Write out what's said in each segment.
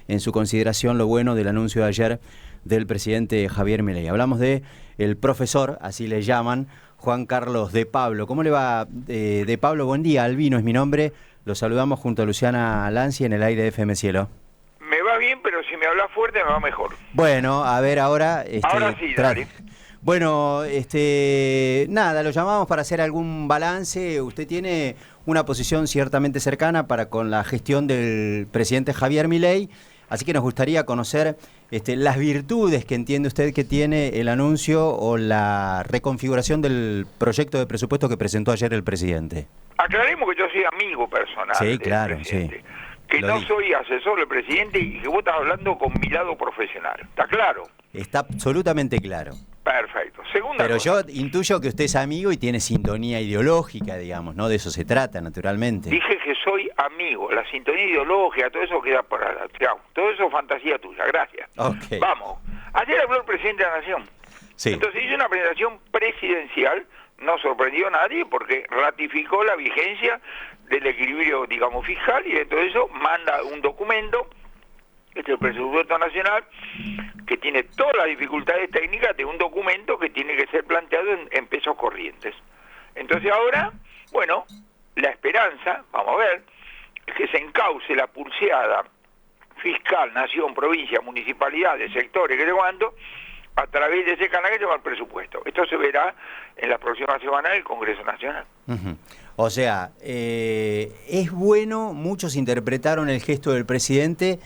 en su consideración lo bueno del anuncio de ayer del presidente Javier Milei. Hablamos de el profesor, así le llaman, Juan Carlos de Pablo. ¿Cómo le va, de Pablo? Buen día, Albino es mi nombre. Lo saludamos junto a Luciana Lanzi en el aire de FM Cielo. Me va bien, pero si me hablas fuerte me va mejor. Bueno, a ver ahora... Ahora sí, dale. Bueno, nada, lo llamamos para hacer algún balance. Usted tiene una posición ciertamente cercana para con la gestión del presidente Javier Milei, así que nos gustaría conocer las virtudes que entiende usted que tiene el anuncio o la reconfiguración del proyecto de presupuesto que presentó ayer el presidente. Aclaremos que yo soy amigo personal del presidente, que no soy asesor del presidente y que vos estás hablando con mi lado profesional. ¿Está claro? Está absolutamente claro. Perfecto. Segunda Pero cosa. yo intuyo que usted es amigo y tiene sintonía ideológica, digamos, ¿no? De eso se trata, naturalmente. Dije que soy amigo. La sintonía ideológica, todo eso queda por allá. Todo eso es fantasía tuya. Gracias. Okay. Vamos. Ayer habló el presidente de la Nación. Sí. Entonces hizo una presentación presidencial. No sorprendió a nadie porque ratificó la vigencia del equilibrio, digamos, fiscal, y dentro de eso manda un documento, este es el presupuesto nacional, que tiene todas las dificultades técnicas de un documento que tiene que ser planteado en pesos corrientes. Entonces ahora, bueno, la esperanza, vamos a ver, es que se encauce la pulseada fiscal, nación, provincia, municipalidades, sectores, que sé cuánto, a través de ese canal que se llama el presupuesto. Esto se verá en la próxima semana en el Congreso Nacional. O sea, es bueno, muchos interpretaron el gesto del presidente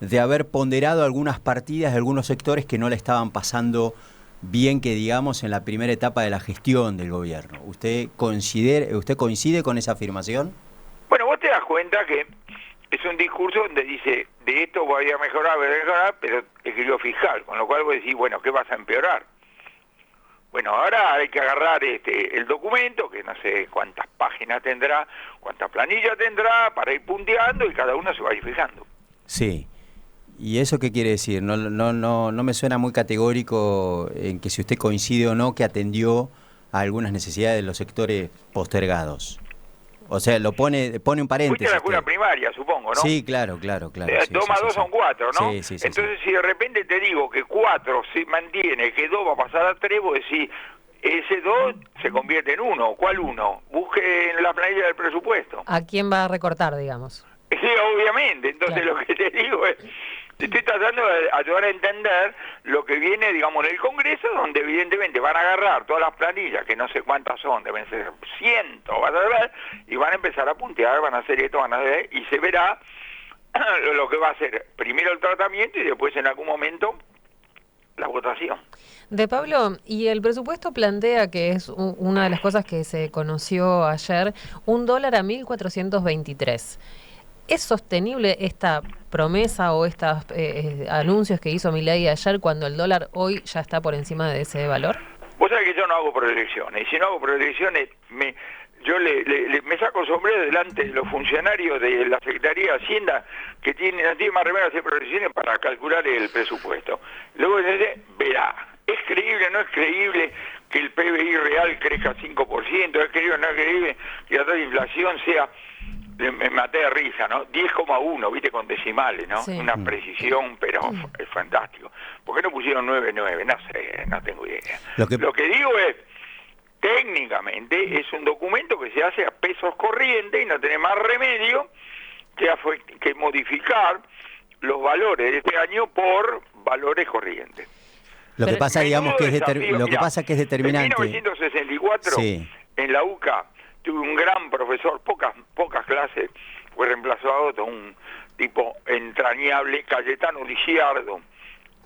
de haber ponderado algunas partidas de algunos sectores que no le estaban pasando bien, que digamos, en la primera etapa de la gestión del gobierno. ¿Usted coincide con esa afirmación? Bueno, vos te das cuenta que es un discurso donde dice, de esto voy a mejorar, pero equilibrio fiscal, con lo cual vos decís, bueno, ¿qué vas a empeorar? Bueno, ahora hay que agarrar el documento, que no sé cuántas páginas tendrá, cuántas planillas tendrá, para ir punteando y cada uno se va a ir fijando. Sí. ¿Y eso qué quiere decir? No me suena muy categórico en que si usted coincide o no que atendió a algunas necesidades de los sectores postergados. O sea, lo pone un paréntesis. Fuiste a la escuela primaria, supongo, ¿no? Sí, claro. Sí, 2 más 2 son 4, ¿no? Sí. Entonces, si de repente te digo que 4 se mantiene, que 2 va a pasar a 3, vos decís, ese 2 se convierte en 1. ¿Cuál 1? Busque en la planilla del presupuesto. ¿A quién va a recortar, digamos? Sí, obviamente. Entonces, claro, lo que te digo es, te estoy tratando de ayudar a entender lo que viene, digamos, en el Congreso, donde evidentemente van a agarrar todas las planillas, que no sé cuántas son, deben ser cientos, vas a ver, y van a empezar a puntear, van a hacer esto, van a hacer, y se verá lo que va a ser primero el tratamiento y después en algún momento la votación. De Pablo, y el presupuesto plantea, que es una de las cosas que se conoció ayer, $1 a 1.423. ¿Es sostenible esta promesa o estos anuncios que hizo Milei ayer cuando el dólar hoy ya está por encima de ese valor? Vos sabés que yo no hago proyecciones, y si no hago proyecciones, yo me saco el sombrero delante de los funcionarios de la Secretaría de Hacienda que no tienen más remedio hacer proyecciones para calcular el presupuesto. Luego verá, ¿es creíble, no es creíble que el PBI real crezca 5%? ¿Es creíble, no es creíble que la tasa de inflación sea... Me maté de risa, ¿no? 10,1, viste, con decimales, ¿no? Sí. Una precisión, pero es fantástico. ¿Por qué no pusieron 9,9? No sé, no tengo idea. Lo que digo es, técnicamente, es un documento que se hace a pesos corrientes y no tiene más remedio que modificar los valores de este año por valores corrientes. Lo que pasa, digamos, que es determinante. En 1964, sí, en la UCA, tuve un gran profesor, pocas clases, fue reemplazado a otro, un tipo entrañable, Cayetano Lisiardo,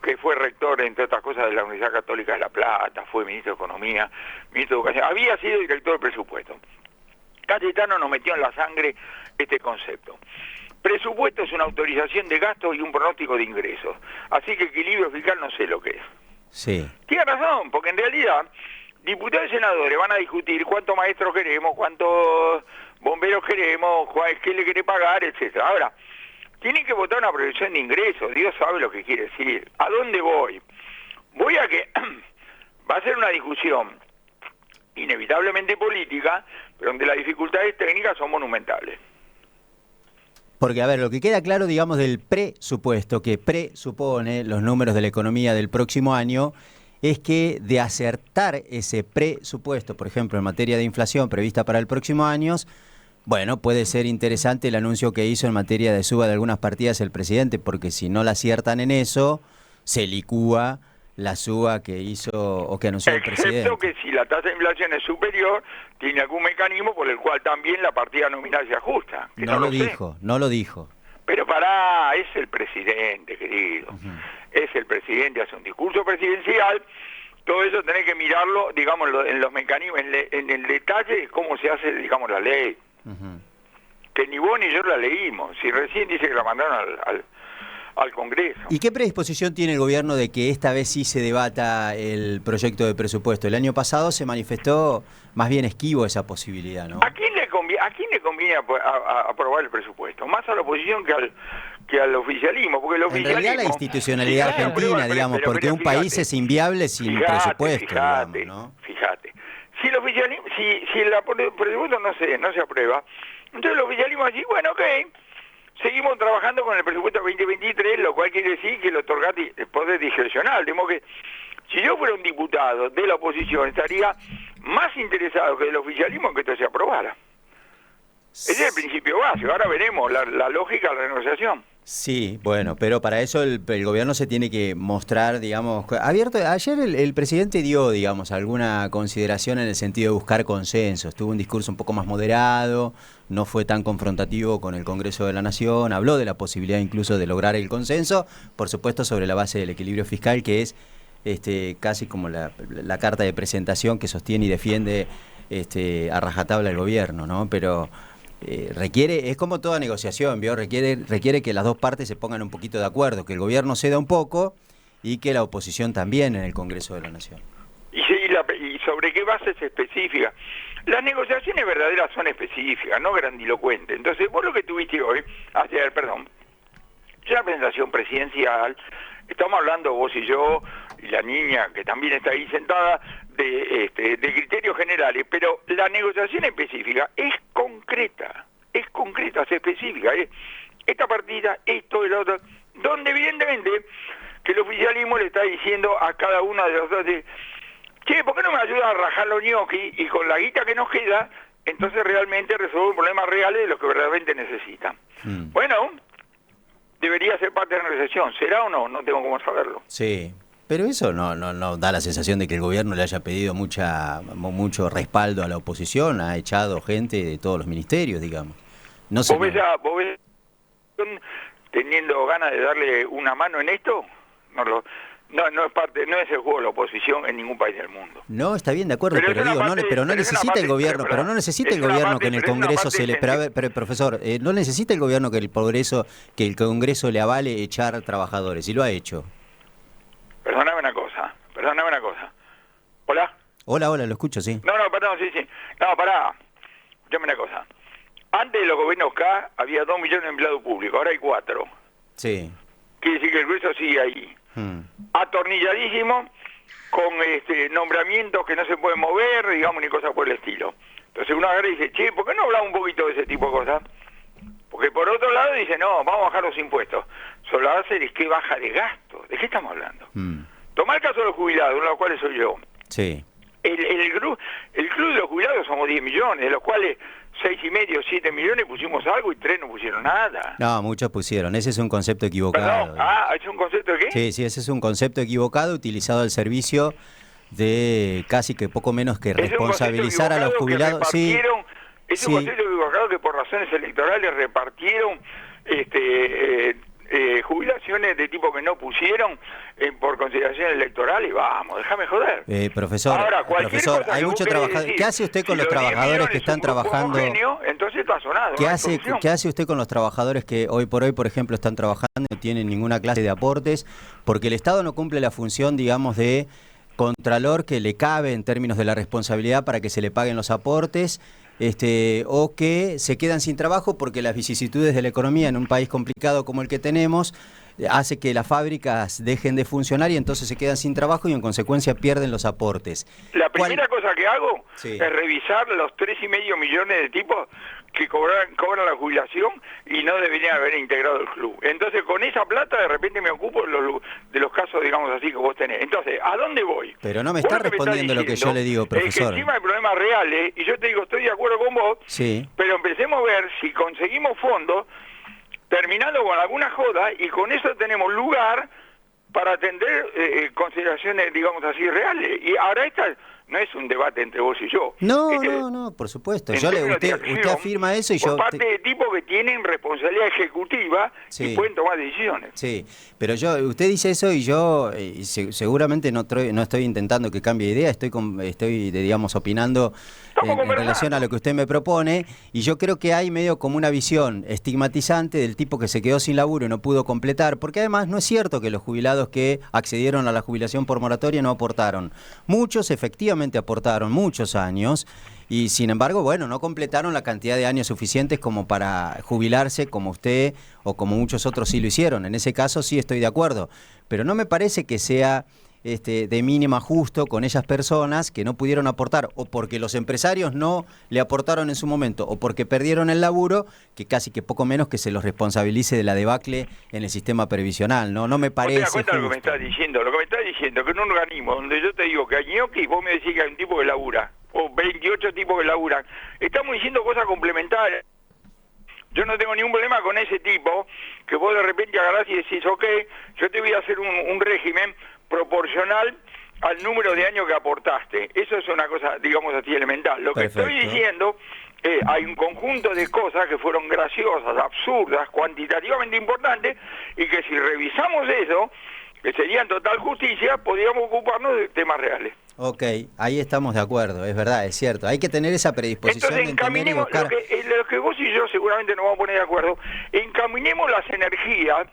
que fue rector, entre otras cosas, de la Universidad Católica de La Plata, fue ministro de Economía, ministro de Educación, había sido director de presupuesto. Cayetano nos metió en la sangre este concepto. Presupuesto es una autorización de gastos y un pronóstico de ingresos, así que equilibrio fiscal no sé lo que es. Sí. Tiene razón, porque en realidad... Diputados y senadores van a discutir cuántos maestros queremos, cuántos bomberos queremos, qué le quiere pagar, etcétera. Ahora, tienen que votar una proyección de ingresos, Dios sabe lo que quiere decir. ¿A dónde voy? Voy a que va a ser una discusión inevitablemente política, pero donde las dificultades técnicas son monumentales. Porque, a ver, lo que queda claro, digamos, del presupuesto, que presupone los números de la economía del próximo año, es que de acertar ese presupuesto, por ejemplo, en materia de inflación prevista para el próximo año, bueno, puede ser interesante el anuncio que hizo en materia de suba de algunas partidas el presidente, porque si no la aciertan en eso, se licúa la suba que hizo o que anunció el presidente. Excepto que si la tasa de inflación es superior, tiene algún mecanismo por el cual también la partida nominal se ajusta. Que no lo dijo, no lo dijo. Pero pará, es el presidente, querido. Es el presidente, hace un discurso presidencial. Todo eso tenés que mirarlo, digamos, en los mecanismos, en el detalle de cómo se hace, digamos, la ley. Que ni vos ni yo la leímos. Si recién dice que la mandaron al Congreso. ¿Y qué predisposición tiene el gobierno de que esta vez sí se debata el proyecto de presupuesto? El año pasado se manifestó más bien esquivo esa posibilidad, ¿no? ¿A quién le conviene aprobar el presupuesto? Más a la oposición que al oficialismo, porque el oficialismo... En realidad la institucionalidad argentina, digamos, porque un país es inviable sin presupuesto, digamos, ¿no? Fíjate. Si el oficialismo, si el presupuesto no se aprueba, entonces el oficialismo dice, bueno, ok, seguimos trabajando con el presupuesto 2023, lo cual quiere decir que le otorgaste el poder discrecional. De modo que, si yo fuera un diputado de la oposición, estaría más interesado que el oficialismo en que esto se aprobara. Ese es el principio básico. Ahora veremos la lógica de la negociación. Sí, bueno, pero para eso el gobierno se tiene que mostrar, digamos, abierto. Ayer el presidente dio, digamos, alguna consideración en el sentido de buscar consensos. Tuvo un discurso un poco más moderado, no fue tan confrontativo con el Congreso de la Nación, habló de la posibilidad incluso de lograr el consenso, por supuesto sobre la base del equilibrio fiscal, que es casi como la carta de presentación que sostiene y defiende a rajatabla el gobierno, ¿no? Pero... requiere, es como toda negociación, ¿vio? Requiere que las dos partes se pongan un poquito de acuerdo, que el gobierno ceda un poco y que la oposición también en el Congreso de la Nación. ¿Y sobre qué bases específicas? Las negociaciones verdaderas son específicas, no grandilocuentes. Entonces, vos lo que tuviste hoy, ayer, la presentación presidencial, estamos hablando vos y yo, y la niña que también está ahí sentada, de criterios generales, pero la negociación específica es concreta, es específica, esta partida, esto y lo otro, donde evidentemente que el oficialismo le está diciendo a cada una de los dos, che, ¿por qué no me ayudan a rajar los ñoquis? Y con la guita que nos queda, entonces realmente resolver problemas reales de los que verdaderamente necesitan. Bueno, debería ser parte de la negociación, ¿será o no? No tengo cómo saberlo. Sí. Pero eso no da la sensación de que el gobierno le haya pedido mucho respaldo a la oposición, ha echado gente de todos los ministerios, digamos. No sé. ¿Vos ves teniendo ganas de darle una mano en esto? No es el juego de la oposición en ningún país del mundo. No, está bien, de acuerdo, pero no necesita el gobierno, que en el Congreso se le... Pero profesor, no necesita el gobierno que el Congreso le avale echar trabajadores, y lo ha hecho. Perdóname una cosa. ¿Hola? Hola, lo escucho, sí. No, perdón, sí. No, pará. Escuchame una cosa. Antes de los gobiernos K había 2 millones de empleados públicos, ahora hay 4. Sí. Quiere decir que el grueso sigue ahí. Atornilladísimo, con nombramientos que no se pueden mover, digamos, ni cosas por el estilo. Entonces uno agarra y dice, che, ¿por qué no hablamos un poquito de ese tipo de cosas? Porque por otro lado dice, no, vamos a bajar los impuestos. Sobre la base de qué baja de gasto. ¿De qué estamos hablando? Tomá el caso de los jubilados, uno de los cuales soy yo. Sí. El club de los jubilados somos 10 millones, de los cuales 6,5, 7 millones pusimos algo y 3 no pusieron nada. No, muchos pusieron. Ese es un concepto equivocado. Perdón, ¿es un concepto de qué? Sí, ese es un concepto equivocado utilizado al servicio de casi que poco menos que responsabilizar a los jubilados. Es un concepto equivocado que por razones electorales repartieron jubilaciones de tipo que no pusieron por consideraciones electorales. Vamos, déjame joder. Profesor, hay mucho trabajador. ¿Qué hace usted con los trabajadores que están trabajando? Entonces está sonado. ¿Qué hace usted con los trabajadores que hoy por hoy, por ejemplo, están trabajando y no tienen ninguna clase de aportes? Porque el Estado no cumple la función, digamos, de contralor que le cabe en términos de la responsabilidad para que se le paguen los aportes. O que se quedan sin trabajo porque las vicisitudes de la economía en un país complicado como el que tenemos hace que las fábricas dejen de funcionar y entonces se quedan sin trabajo y en consecuencia pierden los aportes. La primera cosa que hago es revisar los 3,5 millones de tipos que cobran la jubilación y no deberían haber integrado el club. Entonces, con esa plata, de repente me ocupo de los casos, digamos así, que vos tenés. Entonces, ¿a dónde voy? Pero no me está respondiendo lo que yo le digo, profesor. Es que encima hay problemas reales, y yo te digo, estoy de acuerdo con vos, sí, pero empecemos a ver si conseguimos fondos, terminando con alguna joda, y con eso tenemos lugar para atender consideraciones, digamos así, reales. Y ahora esta no es un debate entre vos y yo. No, por supuesto. Usted afirma eso y yo... Por parte de tipos que tienen responsabilidad ejecutiva, sí, y pueden tomar decisiones. Sí, pero usted dice eso y yo seguramente no estoy intentando que cambie de idea, estoy digamos, opinando en relación a lo que usted me propone, y yo creo que hay medio como una visión estigmatizante del tipo que se quedó sin laburo y no pudo completar, porque además no es cierto que los jubilados que accedieron a la jubilación por moratoria no aportaron. Muchos efectivamente aportaron muchos años y sin embargo, bueno, no completaron la cantidad de años suficientes como para jubilarse como usted o como muchos otros sí lo hicieron. En ese caso sí estoy de acuerdo, pero no me parece que sea de mínima justo con esas personas que no pudieron aportar, o porque los empresarios no le aportaron en su momento, o porque perdieron el laburo, que casi que poco menos que se los responsabilice de la debacle en el sistema previsional. No me parece justo. ¿Te das cuenta lo que me estás diciendo? Lo que me estás diciendo, que en un organismo donde yo te digo que hay ñoquis, vos me decís que hay un tipo que labura, o 28 tipos que laburan. Estamos diciendo cosas complementarias. Yo no tengo ningún problema con ese tipo, que vos de repente agarrás y decís, ok, yo te voy a hacer un régimen proporcional al número de años que aportaste. Eso es una cosa, digamos así, elemental. Lo Perfecto. que estoy diciendo, hay un conjunto de cosas que fueron graciosas, absurdas, cuantitativamente importantes, y que si revisamos eso, que sería en total justicia, podríamos ocuparnos de temas reales. Ok, ahí estamos de acuerdo, es verdad, es cierto. Hay que tener esa predisposición. Entonces, de entender y buscar... lo que vos y yo seguramente nos vamos a poner de acuerdo, encaminemos las energías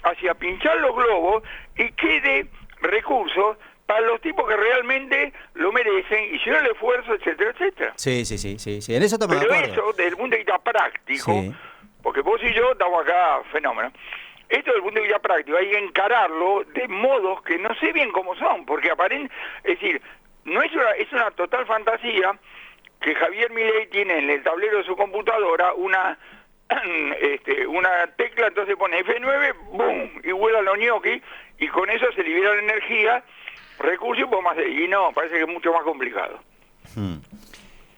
hacia pinchar los globos y quede recursos para los tipos que realmente lo merecen, hicieron el esfuerzo, etcétera, etcétera. Sí, en eso estamos de acuerdo. Pero eso, desde el punto de vista práctico, sí, porque vos y yo estamos acá, fenómeno, esto desde el punto de vista práctico, hay que encararlo de modos que no sé bien cómo son, porque es decir, no es una total fantasía que Javier Milei tiene en el tablero de su computadora una tecla, entonces pone F9, boom, y vuela los ñoquis, y con eso se libera la energía, recursos y más. Y no, parece que es mucho más complicado.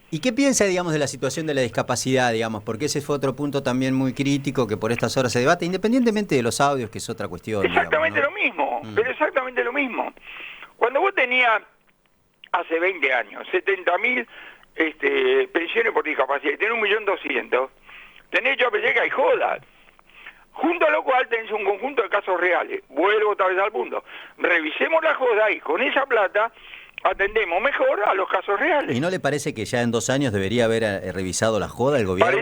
¿Y qué piensa, digamos, de la situación de la discapacidad, digamos? Porque ese fue otro punto también muy crítico que por estas horas se debate, independientemente de los audios, que es otra cuestión. Exactamente, digamos, ¿no? lo mismo, pero exactamente lo mismo. Cuando vos tenías, hace 20 años, 70.000 pensiones por discapacidad, y tenés 1.200.000, tenés hecho a pensar que hay jodas. Junto a lo cual tenés un conjunto de casos reales. Vuelvo otra vez al punto. Revisemos la joda y con esa plata atendemos mejor a los casos reales. ¿Y no le parece que ya en 2 años debería haber revisado la joda el gobierno?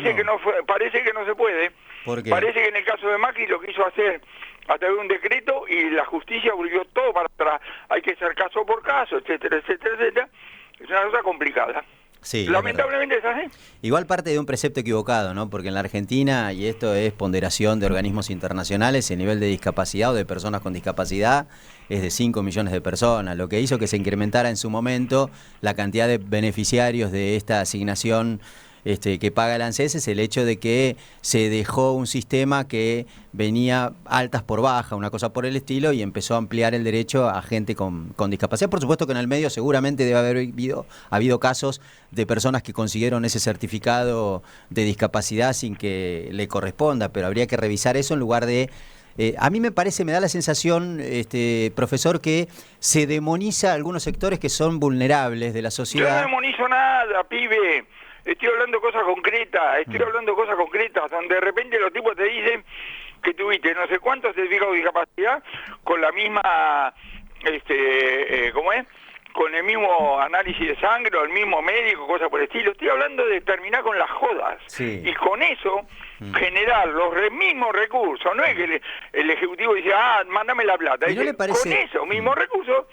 Parece que no se puede. ¿Por qué? Parece que en el caso de Macri lo quiso hacer a través de un decreto y la justicia volvió todo para atrás. Hay que hacer caso por caso, etcétera, etcétera, etcétera. Es una cosa complicada. Sí, lamentablemente es así. Igual parte de un precepto equivocado, ¿no? Porque en la Argentina, y esto es ponderación de organismos internacionales, el nivel de discapacidad o de personas con discapacidad es de 5 millones de personas, lo que hizo que se incrementara en su momento la cantidad de beneficiarios de esta asignación que paga el ANSES, es el hecho de que se dejó un sistema que venía altas por baja, una cosa por el estilo, y empezó a ampliar el derecho a gente con discapacidad. Por supuesto que en el medio seguramente debe haber habido casos de personas que consiguieron ese certificado de discapacidad sin que le corresponda, pero habría que revisar eso en lugar de... a mí me da la sensación, profesor, que se demoniza algunos sectores que son vulnerables de la sociedad. Yo no demonizo nada, pibe. Estoy hablando cosas concretas, donde de repente los tipos te dicen que tuviste no sé cuántos certificados de discapacidad con la misma, ¿cómo es? Con el mismo análisis de sangre o el mismo médico, cosas por el estilo. Estoy hablando de terminar con las jodas. Sí. Y con eso generar los mismos recursos. No es que el Ejecutivo dice, mándame la plata. ¿Y no le parece... Con esos mismos recursos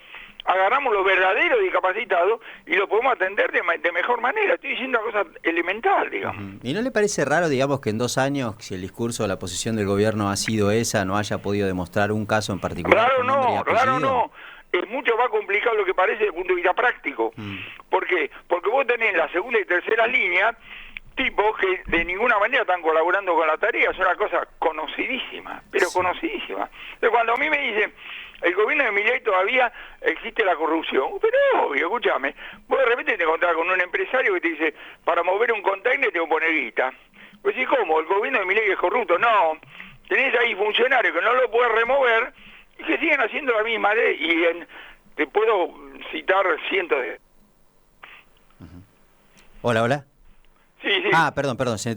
agarramos los verdaderos discapacitados y los podemos atender de mejor manera. Estoy diciendo una cosa elemental, digamos. ¿Y no le parece raro, digamos, que en 2 años, si el discurso de la posición del gobierno ha sido esa, no haya podido demostrar un caso en particular? Claro, no. Es mucho más complicado lo que parece desde el punto de vista práctico. ¿Por qué? Porque vos tenés la segunda y tercera línea tipos que de ninguna manera están colaborando con la tarea, es una cosa conocidísima, pero conocidísima. Entonces, cuando a mí me dicen, el gobierno de Milei todavía existe la corrupción, pero obvio, escúchame, vos de repente te encontrás con un empresario que te dice, para mover un container tengo que poner guita. Pues sí, ¿cómo? ¿El gobierno de Milei es corrupto? No, tenés ahí funcionarios que no lo pueden remover y que siguen haciendo la misma ley, y te puedo citar cientos de... Hola, hola. Sí, sí. Ah, perdón. Profesor,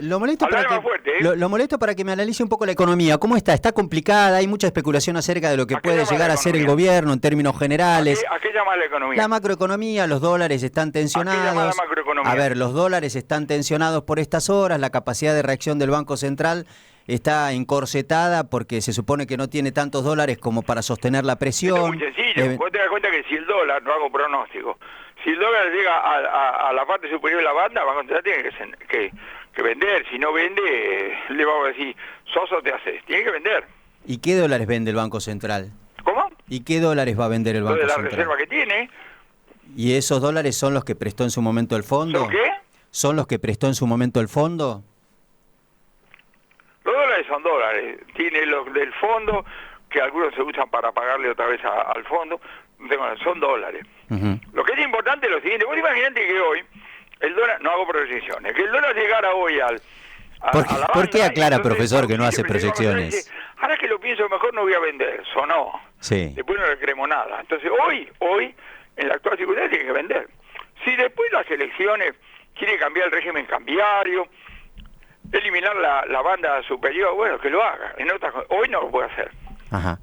lo molesto Hablale para más fuerte, ¿eh? lo molesto para que me analice un poco la economía. ¿Cómo está? ¿Está complicada? Hay mucha especulación acerca de lo que ¿A qué puede llama llegar la a ser el economía? gobierno en términos generales. ¿A qué llama la economía? La macroeconomía, los dólares están ¿A qué llama la tensionados. macroeconomía? A ver, los dólares están tensionados por estas horas, la capacidad de reacción del Banco Central está encorsetada porque se supone que no tiene tantos dólares como para sostener la Esto es presión. muy sencillo. Vos te das cuenta que si el dólar, no hago pronóstico, si el dólar llega a la parte superior de la banda, el Banco Central tiene que vender. Si no vende, le vamos a decir, soso te haces. Tiene que vender. ¿Y qué dólares vende el Banco Central? ¿Cómo? ¿Y qué dólares va a vender el Lo Banco de la Central? reserva que tiene. ¿Y esos dólares son los que prestó en su momento el fondo? ¿Son qué? ¿Son los que prestó en su momento el fondo? Los dólares son dólares. Tiene los del fondo, que algunos se usan para pagarle otra vez al fondo. Son dólares. Ujú. Lo que es importante es lo siguiente. Vos imaginate que hoy el dólar, no hago proyecciones, que el dólar llegara hoy a la ¿Por qué banda, aclara, y entonces, profesor, que no hace el presidente proyecciones? dice, ahora que lo pienso mejor no voy a vender. Sonó. Sí. Después no le creemos nada. Entonces hoy, en la actual circunstancia tiene que vender. Si después las elecciones quiere cambiar el régimen cambiario, eliminar la banda superior, bueno, que lo haga. Hoy no lo puede hacer. Ajá.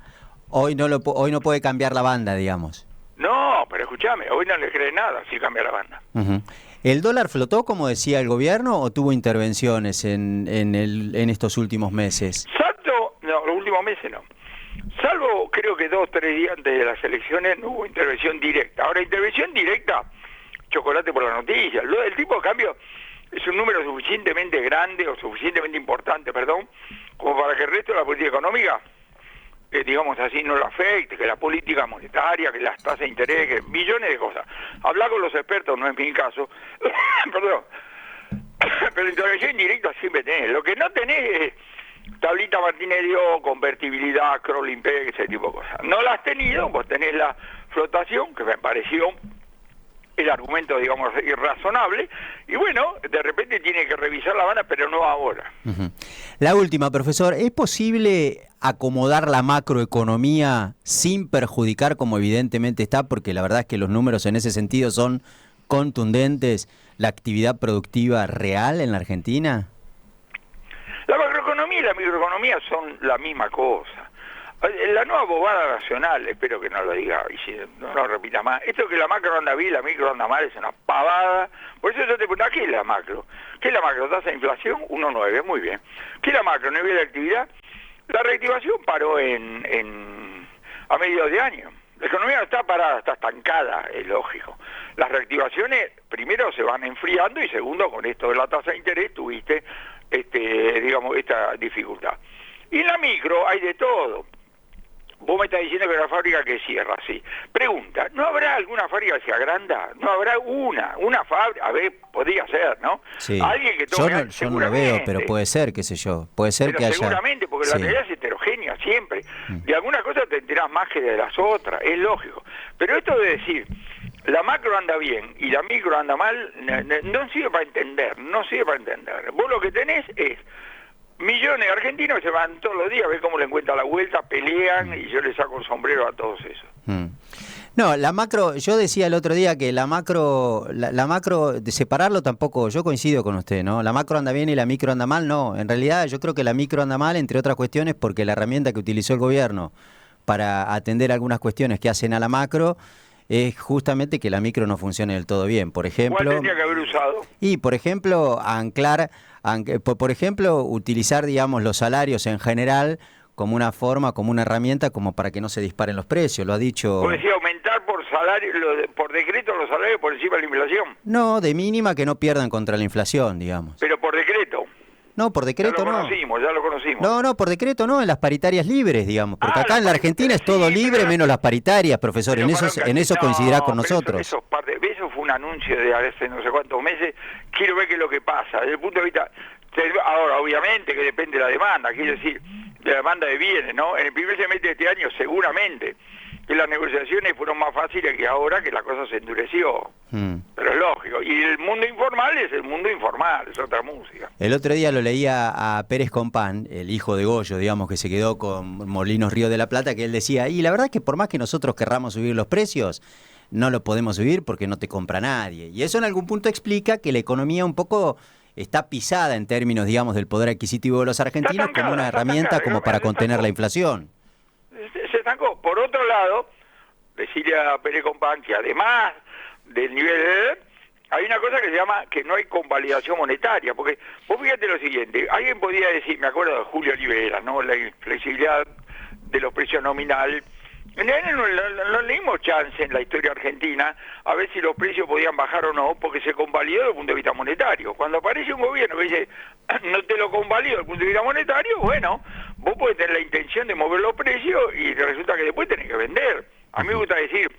Hoy no puede cambiar la banda, digamos. No, pero escúchame, hoy no le cree nada si cambia la banda. Ujú. ¿El dólar flotó, como decía el gobierno, o tuvo intervenciones en estos últimos meses? No, los últimos meses no. Salvo, creo que 2 o 3 días antes de las elecciones no hubo intervención directa. Ahora, intervención directa, chocolate por la noticia. El tipo de cambio es un número suficientemente grande o suficientemente importante, perdón, como para que el resto de la política económica, digamos así, no lo afecte, que la política monetaria, que las tasas de interés, que millones de cosas. Hablar con los expertos no es mi caso, perdón, pero intervención indirecta siempre tenés. Lo que no tenés es tablita Martínez Dio, convertibilidad, crawling peg, ese tipo de cosas. No las has tenido, vos tenés la flotación, que me pareció el argumento, digamos, irrazonable, y bueno, de repente tiene que revisar la banda, pero no ahora. Ujú. La última, profesor, ¿es posible acomodar la macroeconomía sin perjudicar, como evidentemente está, porque la verdad es que los números en ese sentido son contundentes, la actividad productiva real en la Argentina? La macroeconomía y la microeconomía son la misma cosa. La nueva bobada nacional, espero que no lo diga y si no lo repita más, esto que la macro anda bien, la micro anda mal, es una pavada. Por eso yo te pregunto, ¿qué es la macro? ¿Qué es la macro? Tasa de inflación 1,9, muy bien. ¿Qué es la macro? Nivel de actividad. La reactivación paró a mediados de año. La economía no está parada, está estancada, es lógico. Las reactivaciones, primero, se van enfriando y segundo, con esto de la tasa de interés, tuviste, digamos, esta dificultad. Y en la micro hay de todo. Vos me estás diciendo que la fábrica que cierra, sí. Pregunta, ¿no habrá alguna fábrica que se agranda? ¿No habrá una fábrica? A ver, podría ser, ¿no? Sí. Alguien que tome, Yo no lo veo, pero puede ser, qué sé yo. Puede ser pero que haya... seguramente, porque la Sí. realidad es heterogénea siempre. De algunas cosas te enterás más que de las otras, es lógico. Pero esto de decir, la macro anda bien y la micro anda mal, no sirve para entender, no sirve para entender. Vos lo que tenés es millones de argentinos que se van todos los días a ver cómo le encuentran la vuelta, pelean y yo les saco el sombrero a todos esos. No, la macro, yo decía el otro día que la macro, de separarlo tampoco, yo coincido con usted, ¿no? La macro anda bien y la micro anda mal, no. En realidad yo creo que la micro anda mal, entre otras cuestiones, porque la herramienta que utilizó el gobierno para atender algunas cuestiones que hacen a la macro es justamente que la micro no funcione del todo bien. Por ejemplo... ¿Cuál tendría que haber usado? Y, por ejemplo, por ejemplo, utilizar, digamos, los salarios en general como una forma, como una herramienta, como para que no se disparen los precios, lo ha dicho... ¿Vos decís aumentar por salario, por decreto los salarios por encima de la inflación? No, de mínima que no pierdan contra la inflación, digamos. Pero por decreto. No, por decreto no. Ya lo conocimos. No, por decreto no, en las paritarias libres, digamos. Porque acá en la Argentina es todo libre menos las paritarias, profesor. En eso coincidirá con nosotros. Eso fue un anuncio de hace no sé cuántos meses. Quiero ver qué es lo que pasa. Desde el punto de vista... Ahora, obviamente que depende de la demanda, quiero decir, de la demanda de bienes, ¿no? En el primer semestre de este año, seguramente, que las negociaciones fueron más fáciles que ahora, que la cosa se endureció. Pero es lógico. Y el mundo informal es el mundo informal, es otra música. El otro día lo leía a Pérez Compán, el hijo de Goyo, digamos, que se quedó con Molinos Río de la Plata, que él decía, y la verdad es que por más que nosotros querramos subir los precios, no lo podemos subir porque no te compra nadie. Y eso en algún punto explica que la economía un poco está pisada en términos, digamos, del poder adquisitivo de los argentinos como una herramienta como para contener la inflación. Se estancó. Por otro lado, decirle a Pérez Compán que además del nivel hay una cosa que se llama que no hay convalidación monetaria, porque vos fíjate lo siguiente, alguien podía decir, me acuerdo de Julio Olivera, ¿no? La inflexibilidad de los precios nominal. No le dimos chance en la historia argentina a ver si los precios podían bajar o no, porque se convalidó desde el punto de vista monetario. Cuando aparece un gobierno que dice, no te lo convalido desde el punto de vista monetario, bueno, vos podés tener la intención de mover los precios y resulta que después tenés que vender. A mí me gusta decir,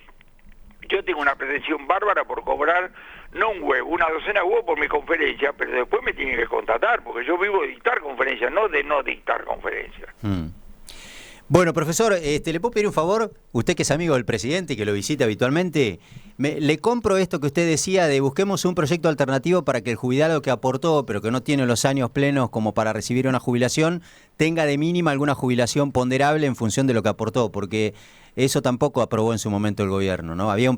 yo tengo una pretensión bárbara por cobrar, no un huevo, una docena de huevos por mi conferencia, pero después me tienen que contratar, porque yo vivo de dictar conferencias, no de no dictar conferencias. Bueno, profesor, ¿le puedo pedir un favor? Usted que es amigo del presidente y que lo visita habitualmente, le compro esto que usted decía de busquemos un proyecto alternativo para que el jubilado que aportó, pero que no tiene los años plenos como para recibir una jubilación, tenga de mínima alguna jubilación ponderable en función de lo que aportó, porque eso tampoco aprobó en su momento el gobierno, ¿no? Había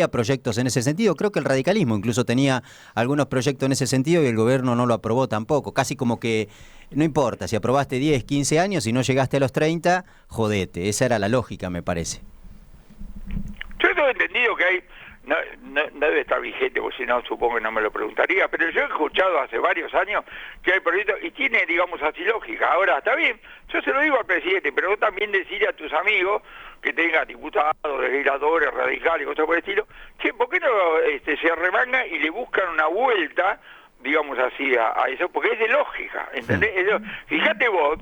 proyectos en ese sentido, creo que el radicalismo incluso tenía algunos proyectos en ese sentido y el gobierno no lo aprobó tampoco, casi como que no importa, si aprobaste 10, 15 años y no llegaste a los 30, jodete, esa era la lógica, me parece. Yo tengo entendido que hay, no debe estar vigente, porque si no supongo que no me lo preguntaría, pero yo he escuchado hace varios años que hay proyectos y tiene, digamos así, lógica. Ahora, está bien, yo se lo digo al presidente, pero vos también decirle a tus amigos que tengan diputados, legisladores, radicales, cosas por el estilo, che, ¿por qué no se arremangan y le buscan una vuelta, digamos así, a eso? Porque es de lógica, ¿entendés? Fíjate vos,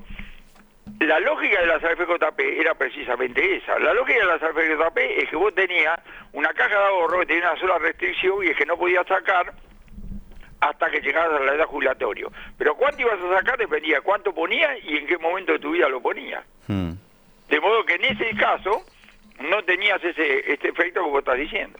la lógica de las AFJP era precisamente esa. La lógica de las AFJP es que vos tenías una caja de ahorro que tenía una sola restricción y es que no podías sacar hasta que llegaras a la edad jubilatoria. Pero cuánto ibas a sacar dependía de cuánto ponías y en qué momento de tu vida lo ponías. De modo que en ese caso no tenías este efecto que vos estás diciendo.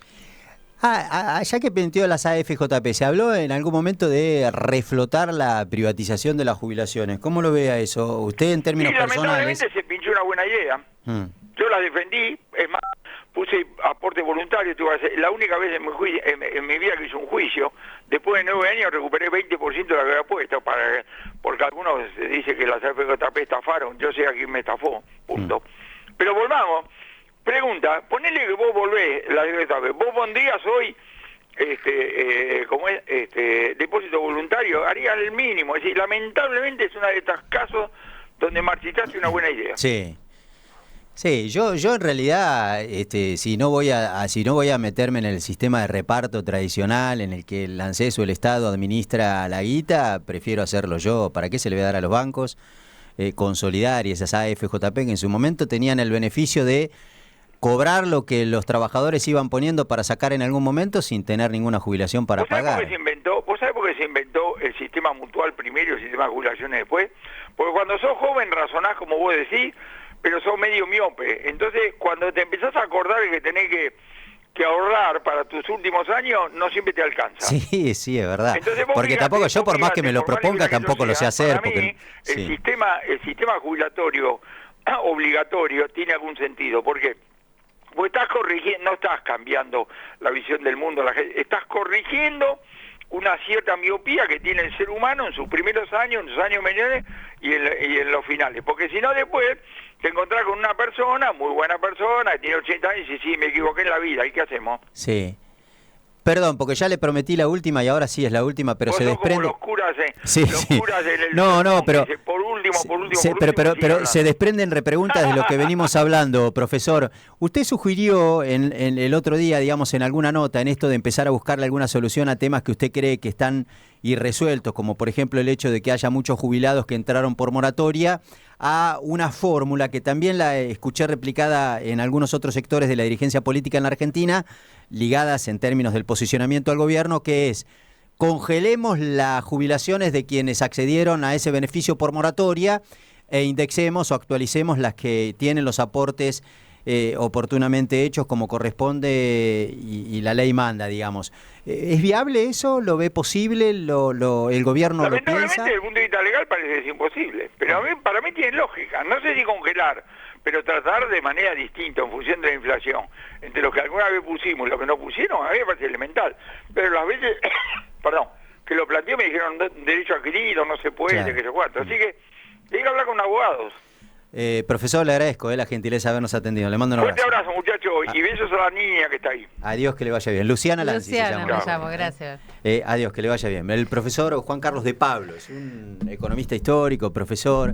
Ya que planteó las AFJP, ¿se habló en algún momento de reflotar la privatización de las jubilaciones? ¿Cómo lo ve a eso? ¿Usted en términos personales? Lamentablemente se pinchó una buena idea. Yo la defendí, es más, puse aporte voluntario, la única vez en mi vida que hice un juicio, después de 9 años recuperé 20% de la que había puesto, porque algunos dicen que las AFJP estafaron, yo sé a quién me estafó, punto. Pero volvamos. Pregunta, ponele que vos volvés, vos pondrías hoy, depósito voluntario, harías el mínimo, es decir, lamentablemente es uno de estos casos donde marchitaste una buena idea. Sí, yo en realidad, si no voy a meterme en el sistema de reparto tradicional en el que el ANSES o el Estado administra la guita, prefiero hacerlo yo. ¿Para qué se le va a dar a los bancos? Consolidar, y esas AFJP que en su momento tenían el beneficio de cobrar lo que los trabajadores iban poniendo para sacar en algún momento sin tener ninguna jubilación para pagar. ¿Vos sabés por qué se inventó el sistema mutual primero y el sistema de jubilaciones después? Porque cuando sos joven razonás como vos decís, pero sos medio miope. Entonces, cuando te empezás a acordar que tenés que ahorrar para tus últimos años, no siempre te alcanza. Sí, es verdad. Entonces, porque tampoco yo, por más que me lo proponga, tampoco lo sé hacer. Para mí, el sistema jubilatorio obligatorio tiene algún sentido. ¿Por qué? Vos estás corrigiendo, no estás cambiando la visión del mundo, estás corrigiendo una cierta miopía que tiene el ser humano en sus primeros años, en sus años menores y en los finales. Porque si no, después te encontrás con una persona, muy buena persona, que tiene 80 años y dice, sí, me equivoqué en la vida, ¿y qué hacemos? Sí. Perdón, porque ya le prometí la última y ahora sí es la última, pero Vos se sos desprende. como los curas, Sí, los sí. curas en el No, sermón, pero dice, por último, pero se desprenden repreguntas de lo que venimos hablando, profesor. Usted sugirió en el otro día, digamos, en alguna nota, en esto de empezar a buscarle alguna solución a temas que usted cree que están irresueltos, como por ejemplo el hecho de que haya muchos jubilados que entraron por moratoria, a una fórmula que también la escuché replicada en algunos otros sectores de la dirigencia política en la Argentina, ligadas en términos del posicionamiento al gobierno, que es: congelemos las jubilaciones de quienes accedieron a ese beneficio por moratoria e indexemos o actualicemos las que tienen los aportes oportunamente hechos como corresponde y la ley manda, digamos. ¿Es viable eso? ¿Lo ve posible? ¿El gobierno lo piensa? Lamentablemente, desde el punto de vista legal parece imposible, pero para mí tiene lógica. No sé si congelar, pero tratar de manera distinta en función de la inflación. Entre lo que alguna vez pusimos y lo que no pusieron, a mí me parece elemental. Pero las veces, perdón, que lo planteé me dijeron derecho adquirido, no se puede, Claro. que se cuarto. Así que hay que hablar con abogados. Profesor, le agradezco la gentileza de habernos atendido. Le mando un Fuerte abrazo. abrazo, muchachos, y besos a la niña que está ahí. Adiós, que le vaya bien. Luciana Lanzi se Luciana llama. me llamo, gracias. Adiós, que le vaya bien. El profesor Juan Carlos de Pablo es un economista histórico, profesor.